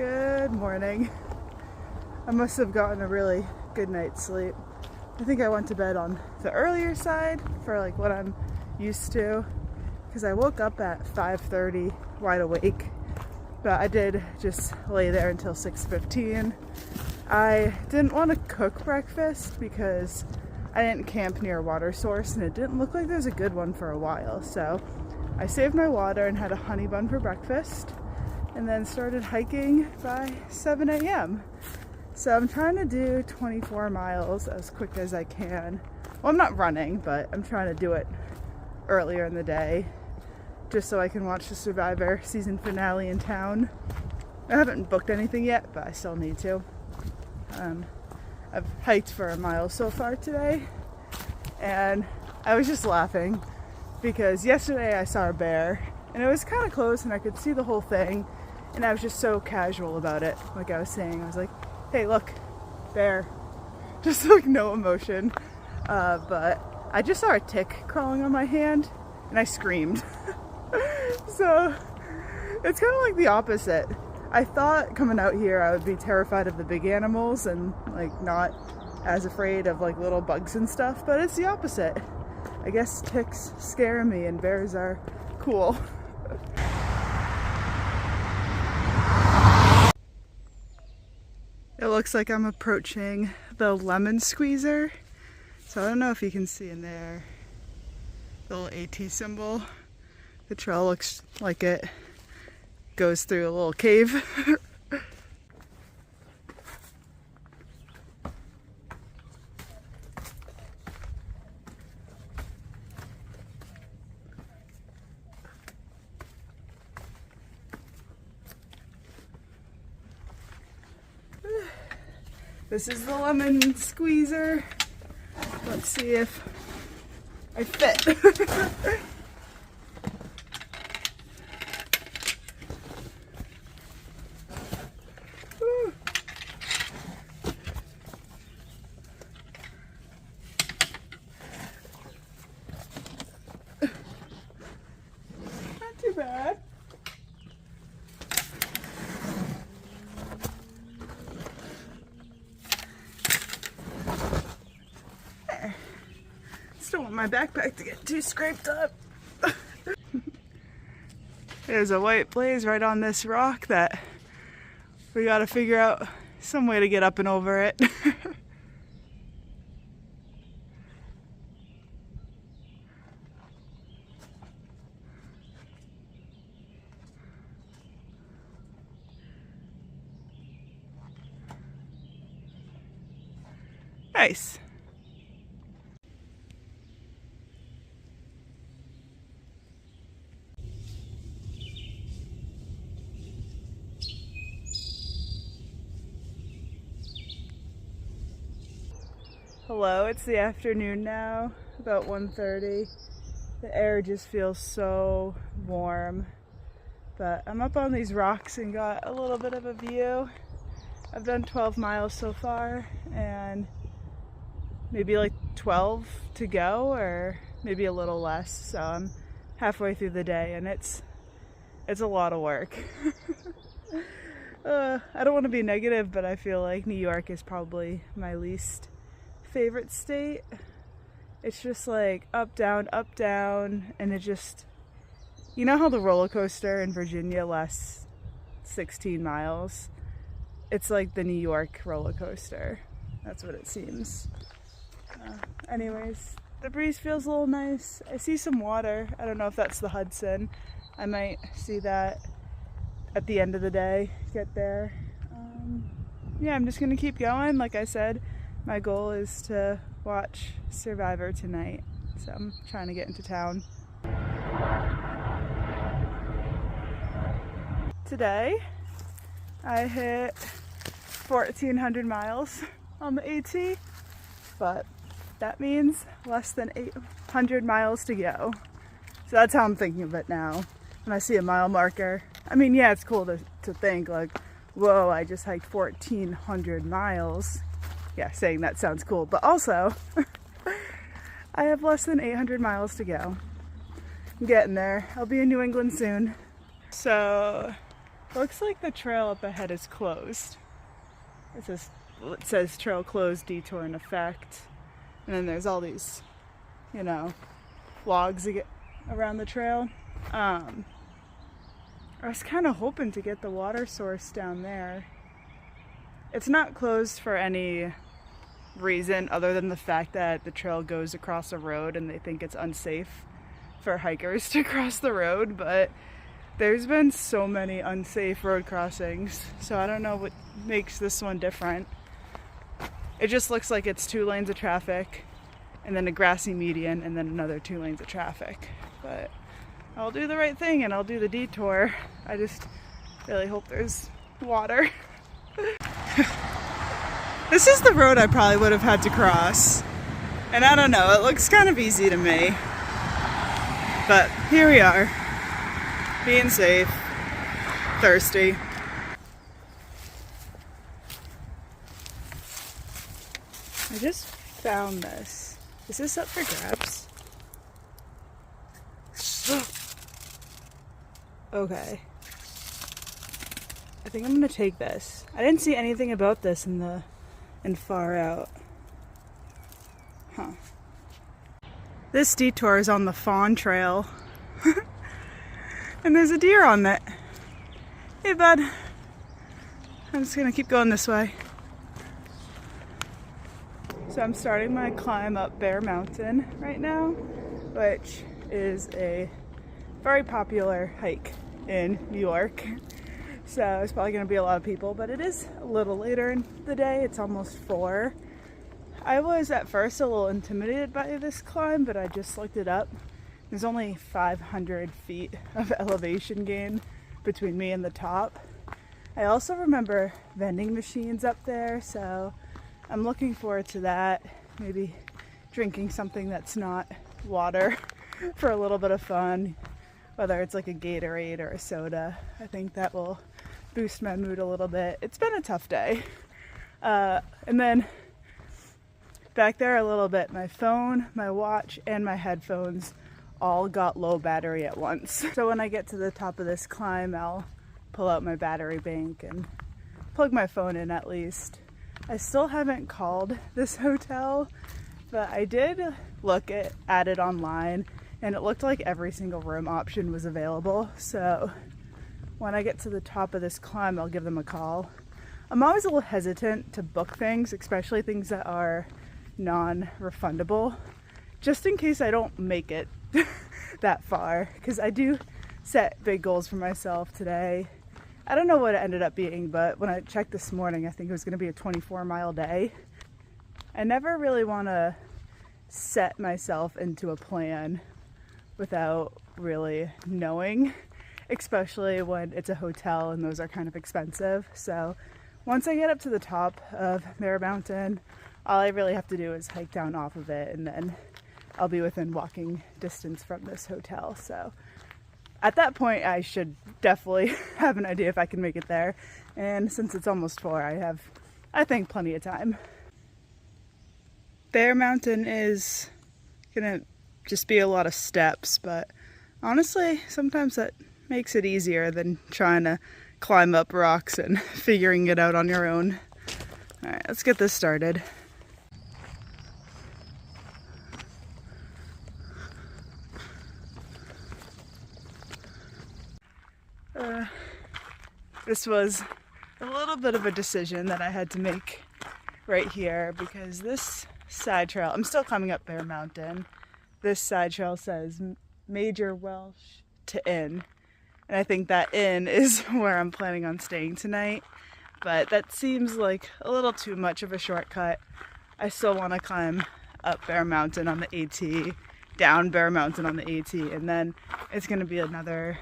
Good morning. I must have gotten a really good night's sleep. I think I went to bed on the earlier side for like what I'm used to, because I woke up at 5:30 wide awake, but I did just lay there until 6:15. I didn't want to cook breakfast because I didn't camp near a water source and it didn't look like there was a good one for a while, so I saved my water and had a honey bun for breakfast and then started hiking by 7 a.m. So I'm trying to do 24 miles as quick as I can. Well, I'm not running, but I'm trying to do it earlier in the day just so I can watch the Survivor season finale in town. I haven't booked anything yet, but I still need to. I've hiked for a mile so far today, and I was just laughing because yesterday I saw a bear and it was kind of close and I could see the whole thing, and I was just so casual about it. Like I was saying, I was like, hey look, bear. Just like no emotion. But I just saw a tick crawling on my hand and I screamed. So it's kind of like the opposite. I thought coming out here I would be terrified of the big animals and like not as afraid of like little bugs and stuff, but it's the opposite. I guess ticks scare me and bears are cool. It looks like I'm approaching the lemon squeezer. So I don't know if you can see in there the little AT symbol. The trail looks like it goes through a little cave. This is the lemon squeezer. Let's see if I fit. Not too bad. Don't want my backpack to get too scraped up. There's a white blaze right on this rock that we gotta figure out some way to get up and over it. Nice. Hello, it's the afternoon now, about 1:30. The air just feels so warm, but I'm up on these rocks and got a little bit of a view. I've done 12 miles so far and maybe like 12 to go, or maybe a little less, so I'm halfway through the day and it's a lot of work. I don't want to be negative, but I feel like New York is probably my least favorite state. It's just like up, down, and it just, you know how the roller coaster in Virginia lasts 16 miles? It's like the New York roller coaster. That's what it seems. Anyways, the breeze feels a little nice. I see some water. I don't know if that's the Hudson. I might see that at the end of the day, get there. Yeah, I'm just gonna keep going. Like I said, my goal is to watch Survivor tonight, so I'm trying to get into town. Today, I hit 1,400 miles on the AT, but that means less than 800 miles to go. So that's how I'm thinking of it now. When I see a mile marker, I mean, yeah, it's cool to think like, whoa, I just hiked 1,400 miles. Yeah, saying that sounds cool, but also I have less than 800 miles to go. I'm getting there. I'll be in New England soon. So Looks like the trail up ahead is closed. It says trail closed, detour in effect. And then there's all these, you know, logs around the trail. I was kind of hoping to get the water source down there. It's not closed for any reason other than the fact that the trail goes across a road and they think it's unsafe for hikers to cross the road, but there's been so many unsafe road crossings, so I don't know what makes this one different. It just looks like it's 2 lanes of traffic and then a grassy median and then another 2 lanes of traffic, but I'll do the right thing and I'll do the detour. I just really hope there's water. This is the road I probably would have had to cross. And I don't know, it looks kind of easy to me. But here we are, being safe, thirsty. I just found this. Is this up for grabs? Okay. I think I'm gonna take this. I didn't see anything about this in Far Out. Huh. This detour is on the Fawn Trail. And there's a deer on it. Hey bud. I'm just gonna keep going this way. So I'm starting my climb up Bear Mountain right now, which is a very popular hike in New York. So it's probably going to be a lot of people, but it is a little later in the day. It's almost 4. I was at first a little intimidated by this climb, but I just looked it up. There's only 500 feet of elevation gain between me and the top. I also remember vending machines up there, so I'm looking forward to that. Maybe drinking something that's not water for a little bit of fun, whether it's like a Gatorade or a soda. I think that will boost my mood a little bit. It's been a tough day. And then back there a little bit, my phone, my watch, and my headphones all got low battery at once. So when I get to the top of this climb, I'll pull out my battery bank and plug my phone in at least. I still haven't called this hotel, but I did look at it online and it looked like every single room option was available. So when I get to the top of this climb, I'll give them a call. I'm always a little hesitant to book things, especially things that are non-refundable, just in case I don't make it that far, because I do set big goals for myself today. I don't know what it ended up being, but when I checked this morning, I think it was going to be a 24-mile day. I never really want to set myself into a plan without really knowing, especially when it's a hotel and those are kind of expensive. So once I get up to the top of Bear Mountain, all I really have to do is hike down off of it, and then I'll be within walking distance from this hotel. So at that point, I should definitely have an idea if I can make it there. And since it's almost 4, I have, I think, plenty of time. Bear Mountain is gonna just be a lot of steps, but honestly, sometimes that makes it easier than trying to climb up rocks and figuring it out on your own. All right, let's get this started. This was a little bit of a decision that I had to make right here, because this side trail, I'm still climbing up Bear Mountain. This side trail says Major Welsh to Inn, and I think that inn is where I'm planning on staying tonight, but that seems like a little too much of a shortcut. I still want to climb up Bear Mountain on the AT, down Bear Mountain on the AT, and then it's going to be another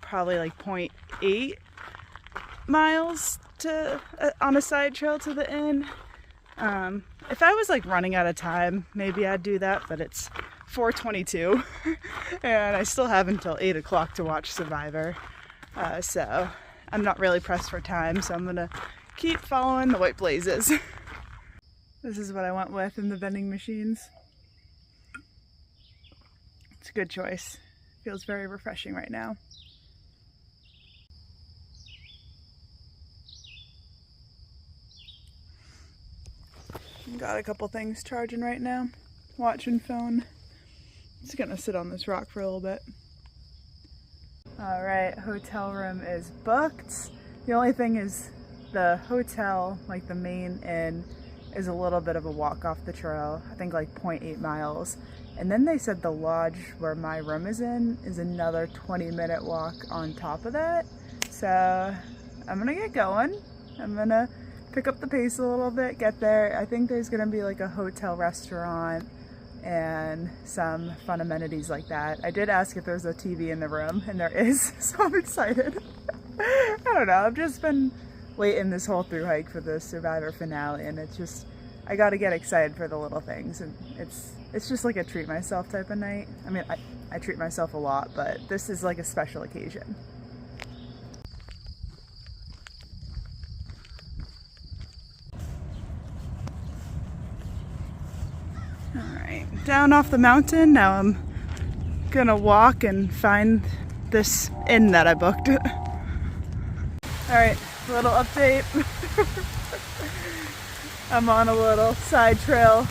probably like 0.8 miles to on a side trail to the inn. If I was like running out of time, maybe I'd do that, but it's 4:22 and I still have until 8 o'clock to watch Survivor, so I'm not really pressed for time, so I'm gonna keep following the white blazes. This is what I went with in the vending machines. It's a good choice. Feels very refreshing right now. Got a couple things charging right now. Watching phone. Just gonna sit on this rock for a little bit. Alright, hotel room is booked. The only thing is the hotel, like the main inn, is a little bit of a walk off the trail. I think like 0.8 miles. And then they said the lodge where my room is in is another 20-minute walk on top of that. So I'm gonna get going. I'm gonna pick up the pace a little bit, get there. I think there's gonna be like a hotel restaurant and some fun amenities like that. I did ask if there's a TV in the room, and there is, so I'm excited. I don't know, I've just been waiting this whole Thru-Hike for the Survivor finale, and it's just, I gotta get excited for the little things, and it's just like a treat myself type of night. I mean, I treat myself a lot, but this is like a special occasion. Alright, down off the mountain. Now I'm gonna walk and find this inn that I booked. Alright, a little update. I'm on a little side trail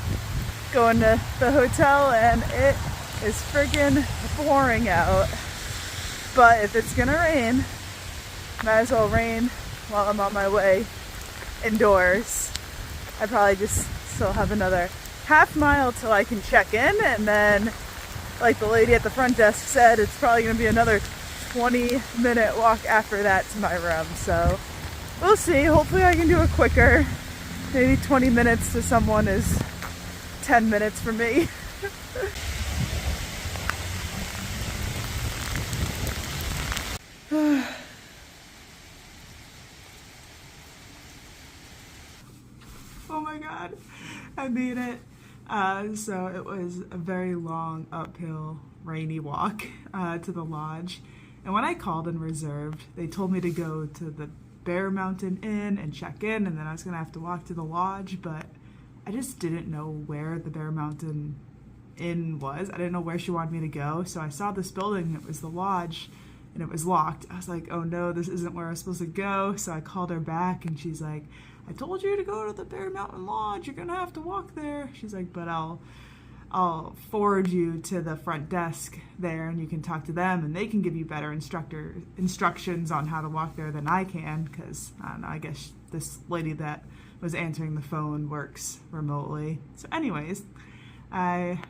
going to the hotel, and it is friggin' pouring out. But if it's gonna rain, might as well rain while I'm on my way indoors. I probably just still have another half mile till I can check in, and then, like the lady at the front desk said, it's probably gonna be another 20-minute walk after that to my room. So we'll see. Hopefully I can do it quicker. Maybe 20 minutes to someone is 10 minutes for me. Oh my god, I made it. So it was a very long uphill rainy walk to the lodge, and when I called and reserved, they told me to go to the Bear Mountain Inn and check in, and then I was gonna have to walk to the lodge, but I just didn't know where the Bear Mountain Inn was. I didn't know where she wanted me to go, so I saw this building, it was the lodge, and it was locked. I was like, oh no, this isn't where I was supposed to go. So I called her back, and she's like, I told you to go to the Bear Mountain Lodge, you're gonna have to walk there. She's like, but I'll forward you to the front desk there, and you can talk to them, and they can give you better instructions on how to walk there than I can, because I don't know, I guess this lady that was answering the phone works remotely. So anyways, I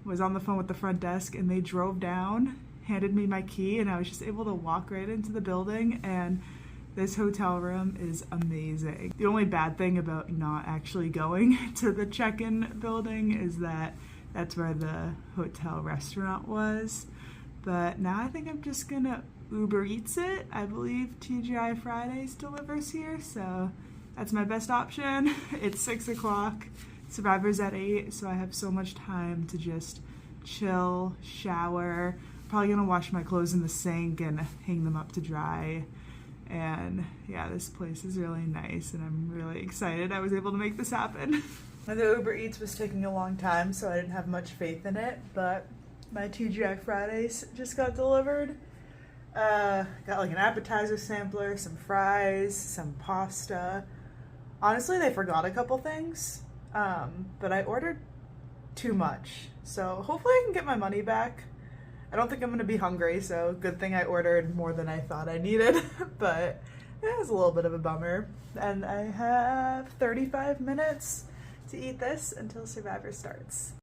was on the phone with the front desk, and they drove down, handed me my key, and I was just able to walk right into the building, and this hotel room is amazing. The only bad thing about not actually going to the check-in building is that that's where the hotel restaurant was. But now I think I'm just gonna Uber Eats it. I believe TGI Fridays delivers here, so that's my best option. It's 6 o'clock, Survivor's at 8, so I have so much time to just chill, shower. Probably gonna wash my clothes in the sink and hang them up to dry. And yeah, this place is really nice, and I'm really excited I was able to make this happen. The Uber Eats was taking a long time, so I didn't have much faith in it, but my TGI Fridays just got delivered. Got like an appetizer sampler, some fries, some pasta. Honestly, they forgot a couple things, but I ordered too much, so hopefully I can get my money back. I don't think I'm going to be hungry, so good thing I ordered more than I thought I needed, but it was a little bit of a bummer. And I have 35 minutes to eat this until Survivor starts.